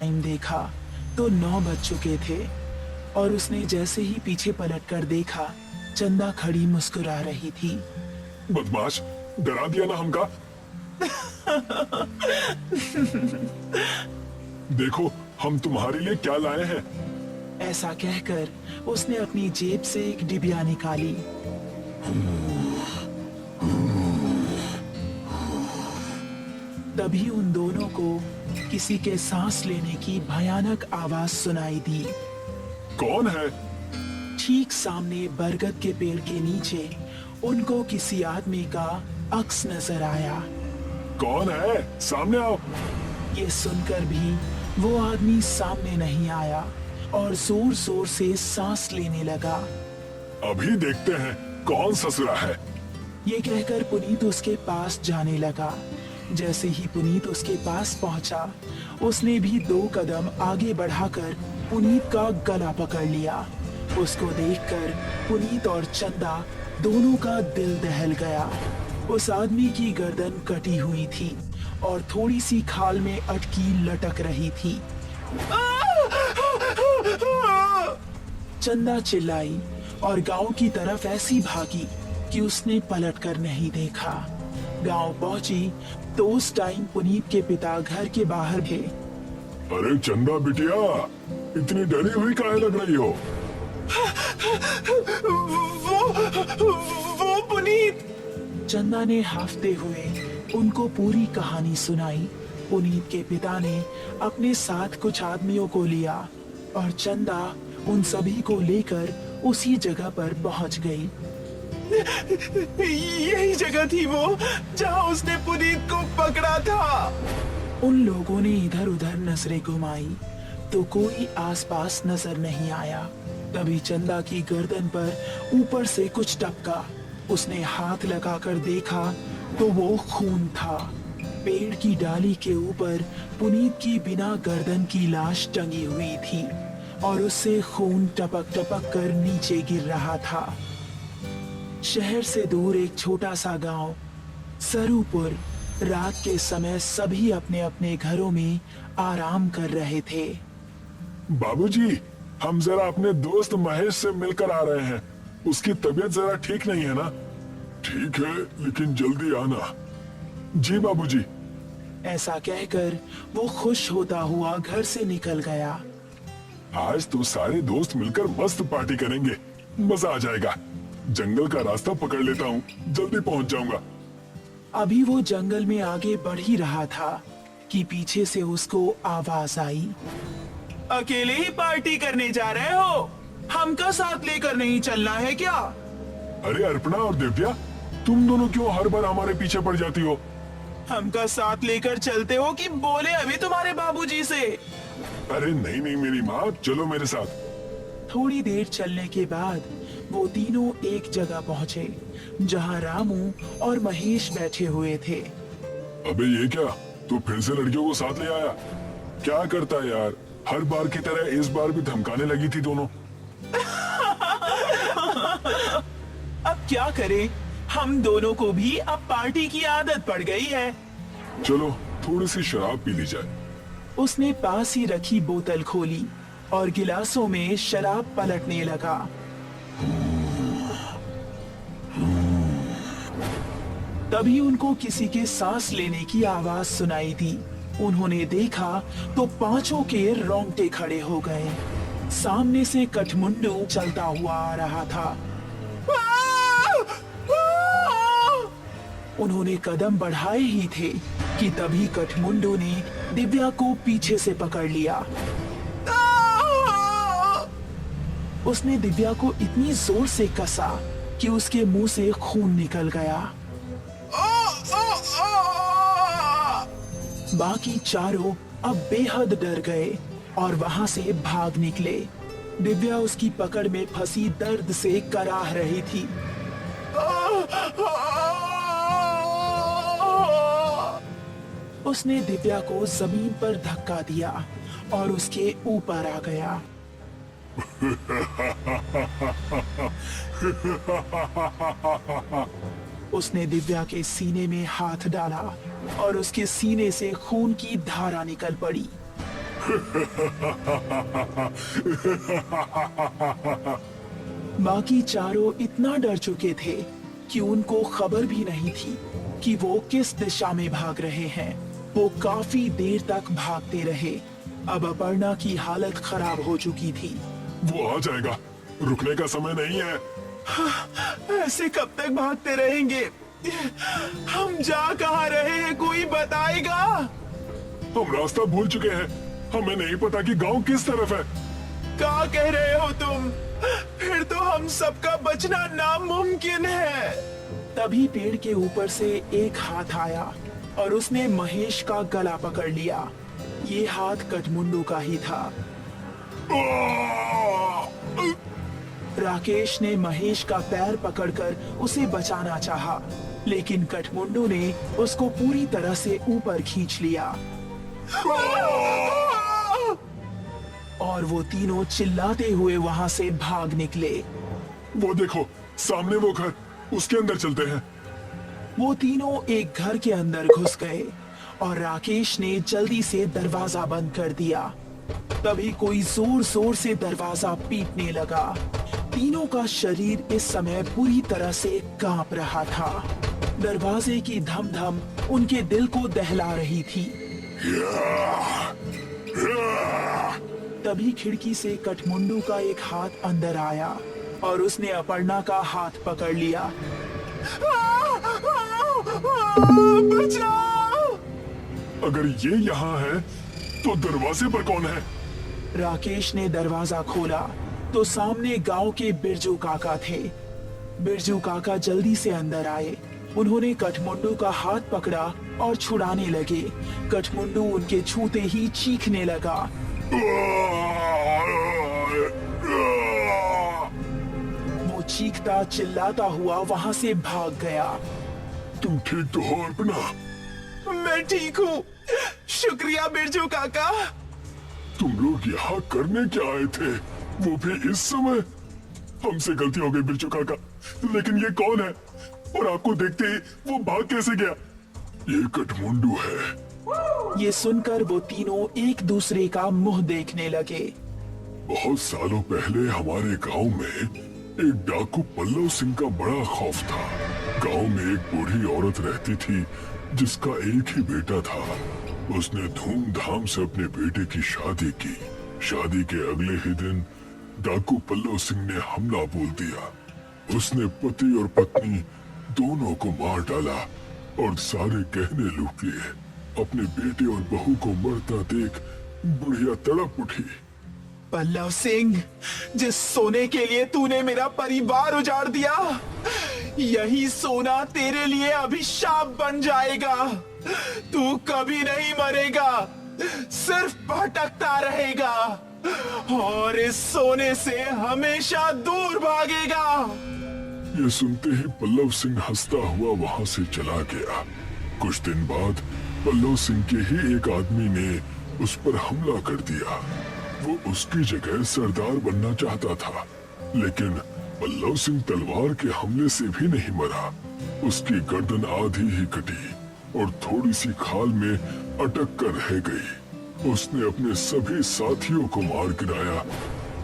Time देखा तो 9 बज चुके थे और उसने जैसे ही पीछे पलटकर देखा, चंदा खड़ी मुस्कुरा रही थी। बदमाश, डरा दिया ना हमका। देखो हम तुम्हारे लिए क्या लाए हैं। ऐसा कहकर उसने अपनी जेब से एक डिबिया निकाली। तभी उन दोनों को किसी के सांस लेने की भयानक आवाज सुनाई दी। कौन है? ठीक सामने बरगद के पेड़ के नीचे उनको किसी आदमी का अक्स नजर आया। कौन है? सामने आओ। ये सुनकर भी वो आदमी सामने नहीं आया और जोर जोर से सांस लेने लगा। अभी देखते हैं कौन ससुरा है। ये कहकर पुनीत उसके पास जाने लगा। जैसे ही पुनीत उसके पास पहुंचा, उसने भी 2 कदम आगे बढ़ाकर पुनीत का गला पकड़ लिया। उसको देखकर पुनीत और चंदा दोनों का दिल दहल गया। उस आदमी की गर्दन कटी हुई थी और थोड़ी सी खाल में अटकी लटक रही थी। चंदा चिल्लाई और गांव की तरफ ऐसी भागी कि उसने पलटकर नहीं देखा। गांव पहुंची तो उस टाइम पुनीत के पिता घर के बाहर थे। अरे चंदा बिटिया, इतनी डरी हुई काहे लग रही हो? वो पुनीत। चंदा ने हाफते हुए उनको पूरी कहानी सुनाई। पुनीत के पिता ने अपने साथ कुछ आदमियों को लिया और चंदा उन सभी को लेकर उसी जगह पर पहुंच गई। यही जगह थी वो जहां उसने पुनीत को पकड़ा था। उन लोगों ने इधर उधर नजरें घुमाई तो कोई आसपास नजर नहीं आया। तभी चंदा की गर्दन पर ऊपर से कुछ टपका। उसने हाथ लगाकर देखा तो वो खून था। पेड़ की डाली के ऊपर पुनीत की बिना गर्दन की लाश टंगी हुई थी और उससे खून टपक टपक कर नीचे गिर रहा था। शहर से दूर एक छोटा सा गांव सरूपुर। रात के समय सभी अपने अपने घरों में आराम कर रहे थे। बाबूजी, हम जरा अपने दोस्त महेश से मिलकर आ रहे हैं। उसकी तबीयत जरा ठीक नहीं है ना? ठीक है, लेकिन जल्दी आना। जी बाबूजी। ऐसा कहकर वो खुश होता हुआ घर से निकल गया। आज तो सारे दोस्त मिलकर मस्त पार्टी करेंगे, मजा आ जाएगा। जंगल का रास्ता पकड़ लेता हूँ, जल्दी पहुँच जाऊंगा। अभी वो जंगल में आगे बढ़ ही रहा था कि पीछे से उसको आवाज आई। अकेले ही पार्टी करने जा रहे हो? हमका साथ लेकर नहीं चलना है क्या? अरे अर्पणा और दिव्या, तुम दोनों क्यों हर बार हमारे पीछे पड़ जाती हो? हमका साथ लेकर चलते हो कि बोले अभी तुम्हारे बाबूजी से? अरे नहीं नहीं मेरी माँ, चलो मेरे साथ। थोड़ी देर चलने के बाद वो तीनों एक जगह पहुंचे जहां रामू और महेश बैठे हुए थे। अबे ये क्या, तू फिर से लड़कियों को साथ ले आया? क्या करता है यार, हर बार की तरह इस बार भी धमकाने लगी थी दोनों। अब क्या करें, हम दोनों को भी अब पार्टी की आदत पड़ गई है। चलो थोड़ी सी शराब पी ली जाए। उसने पास ही रखी बोतल खोली और गिलासों में शराब पलटने लगा। तभी उनको किसी के सांस लेने की आवाज सुनाई दी। उन्होंने देखा तो पांचों के रोंगटे खड़े हो गए। सामने से कठमुंडू चलता हुआ आ रहा था। उन्होंने कदम बढ़ाए ही थे कि तभी कठमुंडू ने दिव्या को पीछे से पकड़ लिया। उसने दिव्या को इतनी जोर से कसा कि उसके मुंह से खून निकल गया। बाकी चारों अब बेहद डर गए और वहां से भाग निकले। दिव्या उसकी पकड़ में फंसी दर्द से कराह रही थी। उसने दिव्या को जमीन पर धक्का दिया और उसके ऊपर आ गया। उसने दिव्या के सीने में हाथ डाला और उसके सीने से खून की धारा निकल पड़ी। बाकी चारों इतना डर चुके थे कि उनको खबर भी नहीं थी कि वो किस दिशा में भाग रहे हैं। वो काफी देर तक भागते रहे। अब अपर्णा की हालत खराब हो चुकी थी। वो आ जाएगा, रुकने का समय नहीं है। ऐसे कब तक भागते रहेंगे? हम जा कहाँ रहे हैं, कोई बताएगा? हम रास्ता भूल चुके हैं, हमें नहीं पता कि गांव किस तरफ है। क्या कह रहे हो तुम? फिर तो हम सबका बचना नामुमकिन है। तभी पेड़ के ऊपर से एक हाथ आया और उसने महेश का गला पकड़ लिया। ये हाथ कठमुंडू का ही था। राकेश ने महेश का पैर पकड़कर उसे बचाना चाहा, लेकिन कठमुंडू ने उसको पूरी तरह से ऊपर खींच लिया और वो तीनों चिल्लाते हुए वहां से भाग निकले। वो देखो, सामने वो घर, उसके अंदर चलते हैं। वो तीनों एक घर के अंदर घुस गए और राकेश ने जल्दी से दरवाजा बंद कर दिया। तभी कोई जोर जोर से दरवाजा पीटने लगा। तीनों का शरीर इस समय पूरी तरह से कांप रहा था। दरवाजे की धम धम उनके दिल को दहला रही थी। तभी खिड़की से कठमुंडू का एक हाथ अंदर आया और उसने अपर्णा का हाथ पकड़ लिया। बचाओ! अगर ये यहाँ है तो दरवाजे पर कौन है? राकेश ने दरवाजा खोला तो सामने गांव के बिरजू काका थे। बिरजू काका जल्दी से अंदर आए। उन्होंने कठमुंडू का हाथ पकड़ा और छुड़ाने लगे। कठमुंडू उनके छूते ही चीखने लगा। वो चीखता चिल्लाता हुआ वहां से भाग गया। तुम ठीक तो हो अर्पणा? मैं ठीक हूँ, शुक्रिया बिरजू काका। तुम लोग यहाँ करने क्या आए थे, वो भी इस समय? हमसे गलती हो गई बिरजू काका, लेकिन ये कौन है और आपको देखते ही वो भाग कैसे गया? ये कठमुंडू है। ये सुनकर वो तीनों एक दूसरे का मुंह देखने लगे। बहुत सालों पहले हमारे गांव में एक डाकू पल्लव सिंह का बड़ा खौफ था। गांव में एक बूढ़ी औरत रहती थी जिसका एक ही बेटा था। उसने धूमधाम से अपने बेटे की शादी की। शादी के अगले ही दिन डाकू पल्लव सिंह ने हमला बोल दिया। उसने पति और पत्नी दोनों को मार डाला और सारे गहने लूट लिए। अपने बेटे और बहू को मरता देख बुढ़िया तड़प उठी। पल्लव सिंह, जिस सोने के लिए तूने मेरा परिवार उजाड़ दिया, यही सोना तेरे लिए अभिशाप बन जाएगा। तू कभी नहीं मरेगा, सिर्फ भटकता रहेगा और इस सोने से हमेशा दूर भागेगा। ये सुनते ही पल्लव सिंह हंसता हुआ वहां से चला गया। कुछ दिन बाद पल्लव सिंह के ही एक आदमी ने उस पर हमला कर दिया। वो उसकी जगह सरदार बनना चाहता था, लेकिन पल्लव सिंह तलवार के हमले से भी नहीं मरा। उसकी गर्दन आधी ही कटी और थोड़ी सी खाल में अटक कर रह गई। उसने अपने सभी साथियों को मार गिराया।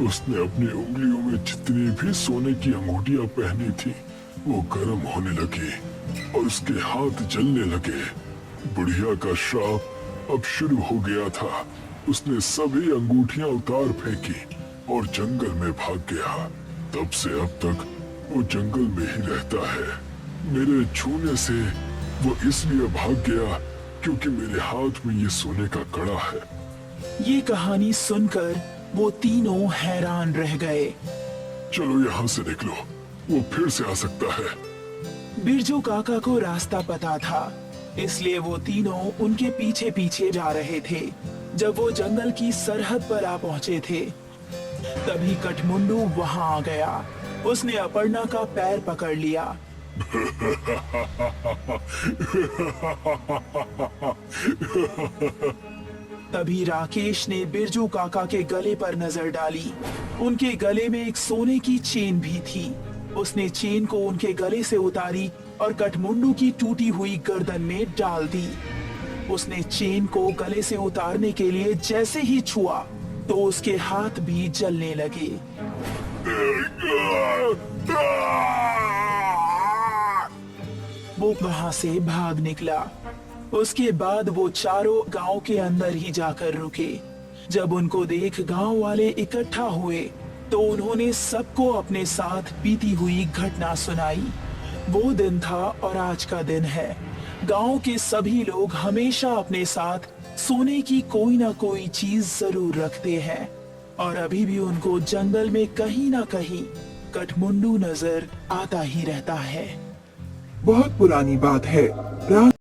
उसने अपनी उंगलियों में जितनी भी सोने की अंगूठियां पहनी थी वो गर्म होने लगी और उसके हाथ जलने लगे। बुढ़िया का श्राप अब शुरू हो गया था। उसने सभी अंगूठियां उतार फेंकी और जंगल में भाग गया। तब से अब तक वो जंगल में ही रहता है। मेरे छूने से वो इसलिए भाग गया क्योंकि मेरे हाथ में ये सोने का कड़ा है। ये कहानी सुनकर वो तीनों हैरान रह गए। चलो यहाँ से निकलो, वो फिर से आ सकता है। बिरजू काका को रास्ता पता था, इसलिए वो तीनों उनके पीछे पीछे जा रहे थे। जब वो जंगल की सरहद पर आ पहुंचे थे, तभी कठमुंडू वहां आ गया। उसने अपर्णा का पैर पकड़ लिया। तभी राकेश ने बिरजू काका के गले पर नजर डाली। उनके गले में एक सोने की चेन भी थी। उसने चेन को उनके गले से उतारी और कठमुंडू की टूटी हुई गर्दन में डाल दी। उसने चेन को गले से उतारने के लिए जैसे ही छुआ तो उसके हाथ भी जलने लगे। वो वहां से भाग निकला। उसके बाद वो चारों गांव के अंदर ही जाकर रुके। जब उनको देख गांव वाले इकट्ठा हुए तो उन्होंने सबको अपने साथ बीती हुई घटना सुनाई। वो दिन था और आज का दिन है। गांव के सभी लोग हमेशा अपने साथ सोने की कोई ना कोई चीज जरूर रखते हैं और अभी भी उनको जंगल में कहीं ना कहीं कठमुंडू नजर आता ही रहता है। बहुत पुरानी बात है। रात